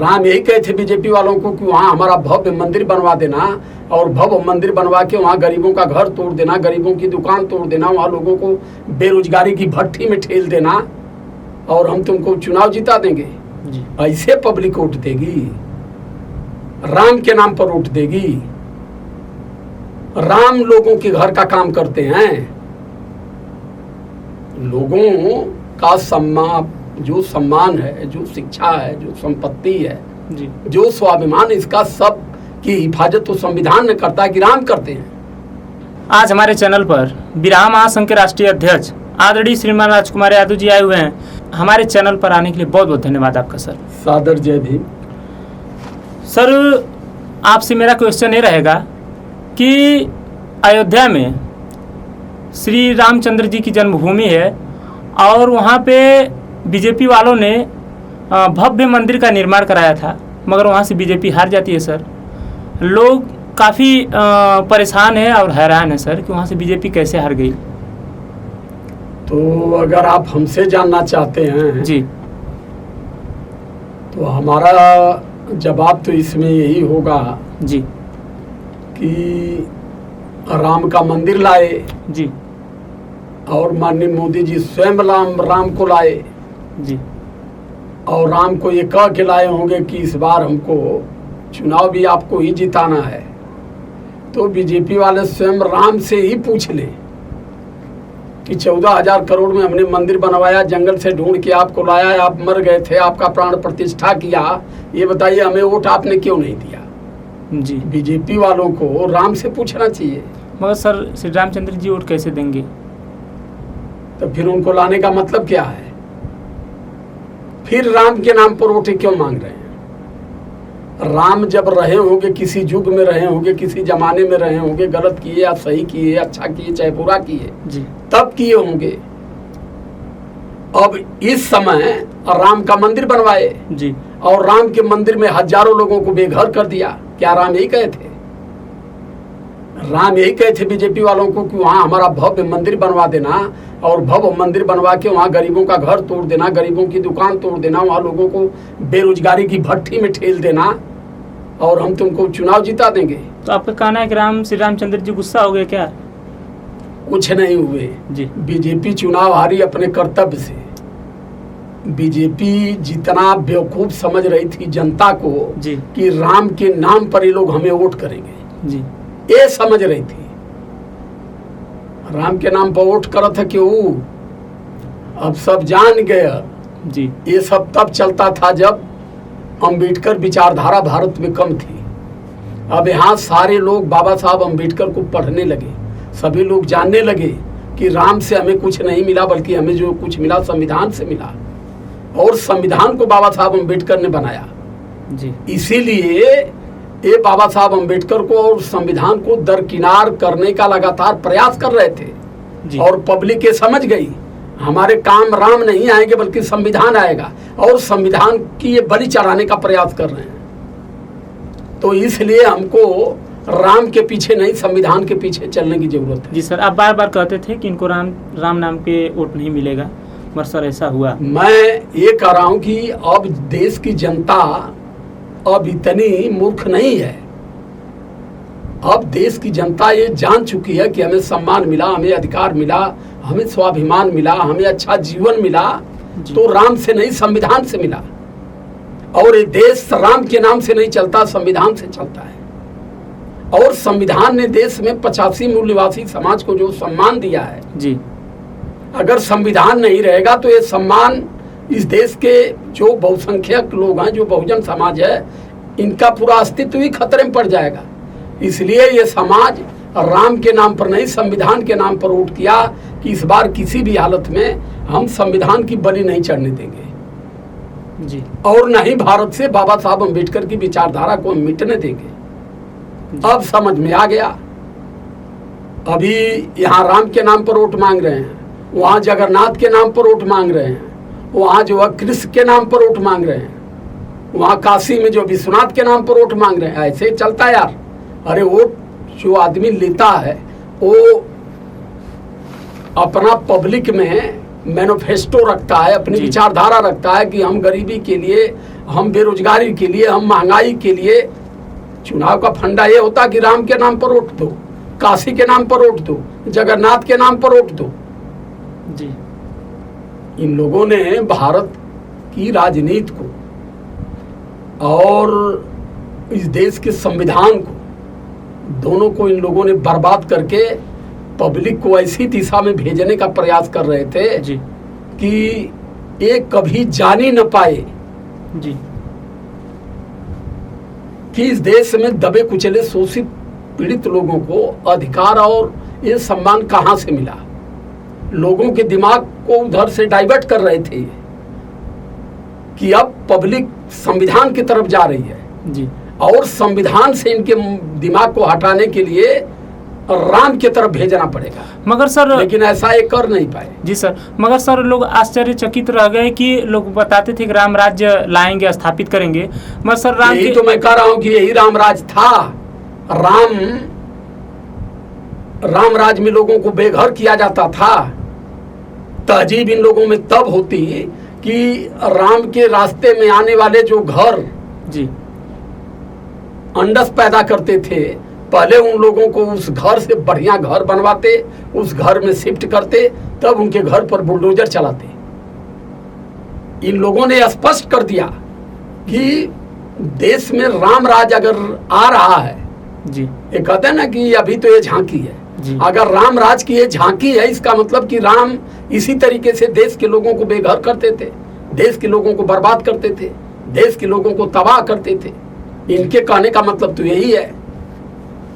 राम यही कहे थे बीजेपी वालों को कि वहाँ हमारा भव्य मंदिर बनवा देना और भव्य मंदिर बनवा के वहाँ गरीबों का घर तोड़ देना, गरीबों की दुकान तोड़ देना, वहाँ लोगों को बेरोजगारी की भट्टी में ठेल देना और हम तुमको चुनाव जिता देंगे। ऐसे पब्लिक वोट देगी? राम के नाम पर वोट देगी? राम लोगों के घर का काम करते हैं। लोगों का सम्मान, जो सम्मान है, जो शिक्षा है, जो संपत्ति है, जो स्वाभिमान, इसका सब की हिफाजत तो संविधान ने करता है कि राम करते हैं। आज हमारे चैनल पर विराम महासंघ के राष्ट्रीय अध्यक्ष आदरणीय श्रीमान राजकुमार यादव जी आए हुए हैं। हमारे चैनल पर आने के लिए बहुत बहुत धन्यवाद आपका सर। सादर जय भीम। सर, आपसे मेरा क्वेश्चन ये रहेगा कि अयोध्या में श्री रामचंद्र जी की जन्मभूमि है और वहाँ पे बीजेपी वालों ने भव्य मंदिर का निर्माण कराया था, मगर वहाँ से बीजेपी हार जाती है सर। लोग काफ़ी परेशान हैं और हैरान हैं सर कि वहाँ से बीजेपी कैसे हार गई। तो अगर आप हमसे जानना चाहते हैं जी, तो हमारा जवाब तो इसमें यही होगा जी कि राम का मंदिर लाए जी, और माननीय मोदी जी स्वयं राम को लाए जी, और राम को ये कह के लाए होंगे कि इस बार हमको चुनाव भी आपको ही जिताना है। तो बीजेपी वाले स्वयं राम से ही पूछ लें कि 14,000 करोड़ में हमने मंदिर बनवाया, जंगल से ढूंढ के आपको लाया, आप मर गए थे, आपका प्राण प्रतिष्ठा किया, ये बताइए हमें वोट आपने क्यों नहीं दिया? जी, बीजेपी वालों को राम से पूछना चाहिए। मगर सर श्री रामचंद्र जी वोट कैसे देंगे? तो फिर उनको लाने का मतलब क्या है? फिर राम के नाम पर वोटें क्यों मांग रहे हैं? राम जब रहे होंगे, किसी युग में रहे होंगे, किसी जमाने में रहे होंगे, गलत किए या सही किए, अच्छा किए चाहे बुरा किए, तब किए होंगे। अब इस समय राम का मंदिर बनवाए जी, और राम के मंदिर में हजारों लोगों को बेघर कर दिया। क्या राम यही कहे थे? राम यही कहे थे बीजेपी वालों को कि वहाँ हमारा भव्य मंदिर बनवा देना और भव्य मंदिर बनवा के वहाँ गरीबों का घर तोड़ देना, गरीबों की दुकान तोड़ देना, वहाँ लोगों को बेरोजगारी की भट्टी में ठेल देना और हम तुमको चुनाव जिता देंगे। तो आपका कहना है कि श्री रामचंद्र जी गुस्सा हो गए क्या? कुछ नहीं हुए जी। बीजेपी चुनाव हारी अपने कर्तव्य से। बीजेपी जितना बेवकूफ समझ रही थी जनता को जी, कि कि राम के नाम पर ये लोग हमें वोट करेंगे जी, ये समझ रही थी। राम के नाम पर वोट करत है क्यों? अब सब जान गया जी। ये सब तब चलता था जब अंबेडकर विचारधारा भारत में कम थी। अब यहाँ सारे लोग बाबा साहब अंबेडकर को पढ़ने लगे, सभी लोग जानने लगे कि राम से हमें कुछ नहीं मिला, बल्कि हमें जो कुछ मिला संविधान से मिला, और संविधान को बाबा साहब अंबेडकर ने बनाया जी। इसीलिए ये बाबा साहब अंबेडकर को और संविधान को दरकिनार करने का लगातार प्रयास कर रहे थे जी। और पब्लिक ये समझ गई हमारे काम राम नहीं आएंगे बल्कि संविधान आएगा, और संविधान की ये बलि चढ़ाने का प्रयास कर रहे हैं। तो इसलिए हमको राम के पीछे नहीं संविधान के पीछे चलने की जरूरत है। जी सर, आप बार बार कहते थे कि इनको राम नाम के वोट नहीं मिलेगा, मगर सर ऐसा हुआ? मैं ये कह रहा हूँ कि अब देश की जनता अब इतनी मूर्ख नहीं है। अब देश की जनता ये जान चुकी है कि हमें सम्मान मिला, हमें अधिकार मिला, हमें स्वाभिमान मिला, हमें अच्छा जीवन मिला तो राम से नहीं संविधान से मिला। और ये देश राम के नाम से नहीं चलता, संविधान से चलता है। और संविधान ने देश में 85 मूल निवासी समाज को जो सम्मान दिया है जी, अगर संविधान नहीं रहेगा तो ये सम्मान इस देश के जो बहुसंख्यक लोग हैं, जो बहुजन समाज है, इनका पूरा अस्तित्व ही खतरे में पड़ जाएगा। इसलिए ये समाज राम के नाम पर नहीं संविधान के नाम पर वोट किया कि इस बार किसी भी हालत में हम संविधान की बलि नहीं चढ़ने देंगे जी, और न ही भारत से बाबा साहब अंबेडकर की विचारधारा को मिटने देंगे। अब समझ में आ गया। अभी यहाँ राम के नाम पर वोट मांग रहे हैं, वहाँ जगन्नाथ के नाम पर वोट मांग रहे हैं, वहाँ जो है कृष्ण के नाम पर वोट मांग रहे हैं, वहाँ काशी में जो विश्वनाथ के नाम पर वोट मांग रहे हैं। ऐसे चलता है यार। अरे वोट जो आदमी लेता है वो अपना पब्लिक में मैनिफेस्टो रखता है, अपनी विचारधारा रखता है कि हम गरीबी के लिए, हम बेरोजगारी के लिए, हम महंगाई के लिए, चुनाव का फंडा ये होता कि राम के नाम पर वोट दो, काशी के नाम पर वोट दो, जगन्नाथ के नाम पर वोट दो। जी। इन लोगों ने भारत की राजनीति को और इस देश के संविधान को, दोनों को इन लोगों ने बर्बाद करके पब्लिक को ऐसी दिशा में भेजने का प्रयास कर रहे थे जी। कि ये कभी जान ही न पाए जी। कि इस देश में दबे कुचले शोषित पीड़ित लोगों को अधिकार और ये सम्मान कहां से मिला। लोगों के दिमाग को उधर से डाइवर्ट कर रहे थे कि अब पब्लिक संविधान की तरफ जा रही है जी। और संविधान से इनके दिमाग को हटाने के लिए राम की तरफ भेजना पड़ेगा। मगर सर, लेकिन ऐसा ये कर नहीं पाए। जी सर, मगर सर लोग आश्चर्यचकित रह गए कि लोग बताते थे कि राम राज्य लाएंगे, स्थापित करेंगे, मगर सर राम यही तो मैं कह रहा हूं कि यही राम राज था। राम राज में लोगों को बेघर किया जाता था। तहजीब इन लोगों में तब होती कि राम के रास्ते में आने वाले जो घर जी अंडस पैदा करते थे, पहले उन लोगों को उस घर से बढ़िया घर बनवाते, उस घर में शिफ्ट करते, तब उनके घर पर बुलडोजर चलाते। इन लोगों ने स्पष्ट कर दिया कि देश में राम राज अगर आ रहा है, जी, ये कहते हैं ना कि अभी तो ये झांकी है, अगर राम राज की ये झांकी है, इसका मतलब कि राम इसी तरीके से देश के लोगों को बेघर करते थे, देश के लोगों को बर्बाद करते थे, देश के लोगों को तबाह करते थे। इनके कहने का मतलब तो यही है।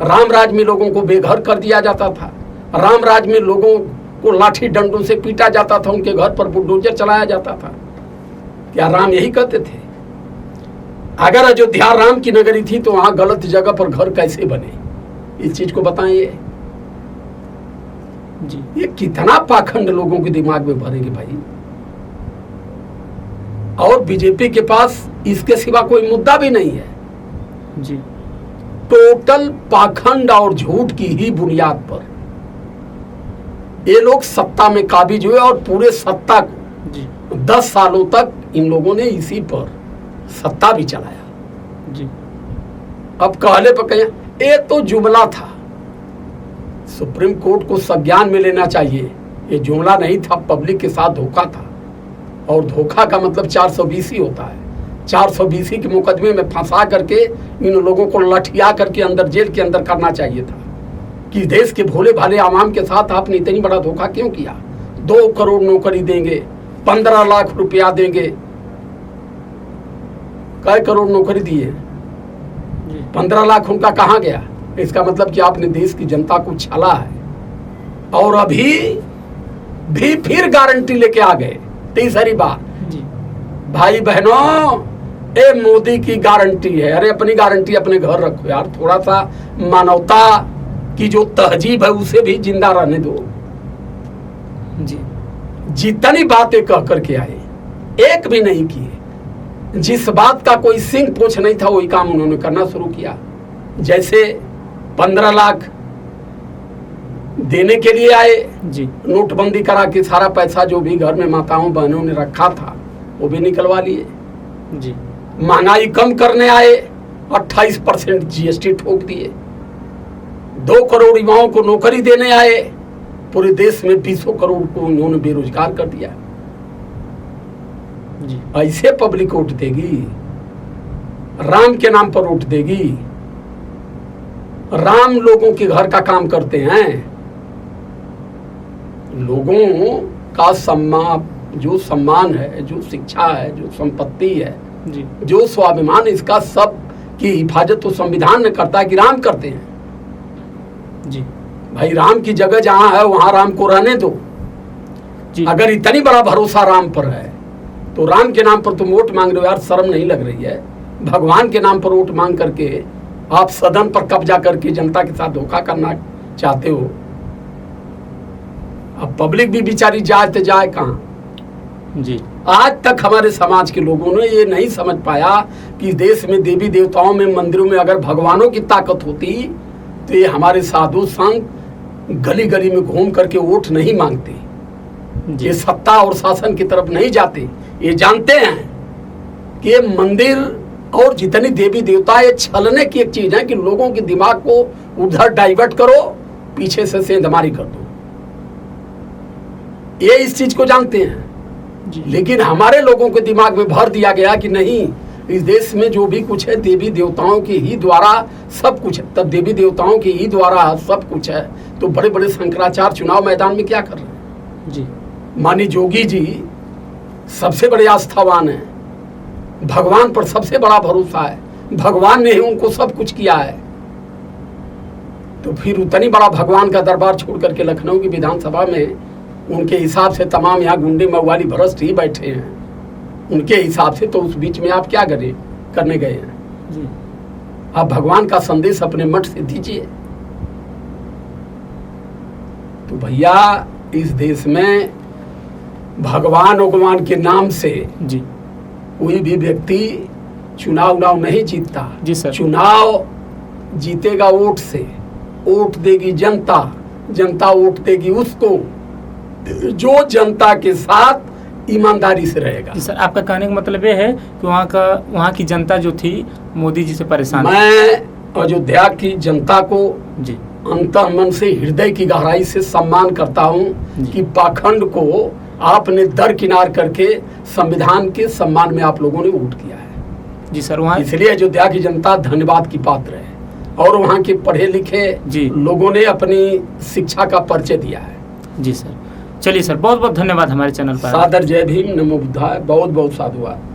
राम राज में लोगों को बेघर कर दिया जाता था, राम राज में लोगों को लाठी डंडों से पीटा जाता था, उनके घर पर बुलडोजर चलाया जाता था। क्या राम यही कहते थे? अगर अयोध्या राम की नगरी थी तो वहां गलत जगह पर घर कैसे बने? इस चीज को बताइए जी। ये कितना पाखंड लोगों के दिमाग में भरेंगे भाई। और बीजेपी के पास इसके सिवा कोई मुद्दा भी नहीं है जी। टोटल पाखंड और झूठ की ही बुनियाद पर ये लोग सत्ता में काबिज हुए और पूरे सत्ता को जी 10 सालों तक इन लोगों ने इसी पर सत्ता भी चलाया जी। अब कहले पर कहें ये तो जुमला था, सुप्रीम कोर्ट को संज्ञान में लेना चाहिए। ये जुमला नहीं था, पब्लिक के साथ धोखा था। और धोखा का मतलब 420 ही होता है। 420 के मुकदमे में फंसा करके इन लोगों को लठिया करके अंदर जेल के अंदर करना चाहिए था कि देश के भोले भाले आवाम के साथ आपने इतनी बड़ा धोखा क्यों किया। 2 करोड़ नौकरी देंगे, 15 लाख रुपया देंगे। कई करोड़ नौकरी दिए, 15 लाख उनका कहाँ गया? इसका मतलब कि आपने देश की जनता को छला है। और अभी भी फिर गारंटी लेके आ गए तीसरी बार। भाई बहनों, ए मोदी की गारंटी है। अरे अपनी गारंटी अपने घर रखो यार, थोड़ा सा मानवता की जो तहजीब है उसे भी जिंदा रहने दो जी। जितनी बातें कह करके आए, एक भी नहीं किए। जिस बात का कोई सिंह पोछ नहीं था वही काम उन्होंने करना शुरू किया। जैसे 15 लाख देने के लिए आए जी। नोटबंदी करा के सारा पैसा जो भी घर में माताओं बहनों ने रखा था वो भी निकलवा लिए जी। महंगाई कम करने आए, 28% जीएसटी ठोक दिए। 2 करोड़ युवाओं को नौकरी देने आए, पूरे देश में 20 करोड़ को उन्होंने बेरोजगार कर दिया जी। ऐसे पब्लिक वोट देगी? राम के नाम पर वोट देगी? राम लोगों के घर का काम करते हैं। लोगों का सम्मान, जो सम्मान है, जो शिक्षा है, जो संपत्ति है जी। जो स्वाभिमान, इसका सब की हिफाजत तो संविधान ने करता है कि राम करते हैं जी। भाई राम की जगह जहां है वहां राम को रहने दो जी। अगर इतनी बड़ा भरोसा राम पर है तो राम के नाम पर तुम वोट मांग रहे हो यार, शर्म नहीं लग रही है? भगवान के नाम पर वोट मांग करके आप सदन पर कब्जा करके जनता के साथ धोखा करना चाहते हो। अब पब्लिक भी बेचारी जाए तो जाए कहां? जी। आज तक हमारे समाज के लोगों ने ये नहीं समझ पाया कि देश में देवी देवताओं में, मंदिरों में अगर भगवानों की ताकत होती तो ये हमारे साधु संत गली गली में घूम करके वोट नहीं मांगते, ये सत्ता और शासन की तरफ नहीं जाते। ये जानते हैं कि ये मंदिर और जितनी देवी देवता ये छलने की एक चीज है कि लोगों के दिमाग को उधर डाइवर्ट करो, पीछे से सेंधमारी कर दो। ये इस चीज को जानते हैं, लेकिन हमारे लोगों के दिमाग में भर दिया गया कि नहीं, इस देश में जो भी कुछ है देवी देवताओं के ही द्वारा सब कुछ है। तब देवी देवताओं के ही द्वारा सब कुछ है तो बड़े बड़े शंकराचार्य चुनाव मैदान में क्या कर रहे हैं जी। मानी जोगी जी सबसे बड़े आस्थावान हैं, भगवान पर सबसे बड़ा भरोसा है, भगवान ने ही उनको सब कुछ किया है। तो फिर उतनी बड़ा भगवान का दरबार छोड़ करके लखनऊ की विधानसभा में उनके हिसाब से तमाम यहाँ गुंडे मवाली भ्रष्ट ही बैठे हैं उनके हिसाब से, तो उस बीच में आप क्या करने गए हैं जी। आप भगवान का संदेश अपने मठ से दीजिए। तो भैया इस देश में भगवान के नाम से जी कोई भी व्यक्ति चुनाव नहीं जीतता जी सर। चुनाव जीतेगा वोट से, वोट देगी जनता, जनता वोट देगी उसको जो जनता के साथ ईमानदारी से रहेगा। जी सर, आपका कहने का मतलब ये है कि वहाँ की जनता जो थी मोदी जी से परेशान। मैं अयोध्या की जनता को जी अंतः मन से हृदय की गहराई से सम्मान करता हूँ कि पाखंड को आपने दरकिनार करके संविधान के सम्मान में आप लोगों ने वोट किया है। जी सर, वहाँ इसलिए अयोध्या की जनता धन्यवाद की पात्र है और वहाँ के पढ़े लिखे जी लोगों ने अपनी शिक्षा का परिचय दिया है। जी सर, चलिए सर, बहुत बहुत धन्यवाद हमारे चैनल पर। सादर जय भीम, नमो बुद्धाय, बहुत बहुत साधुवाद।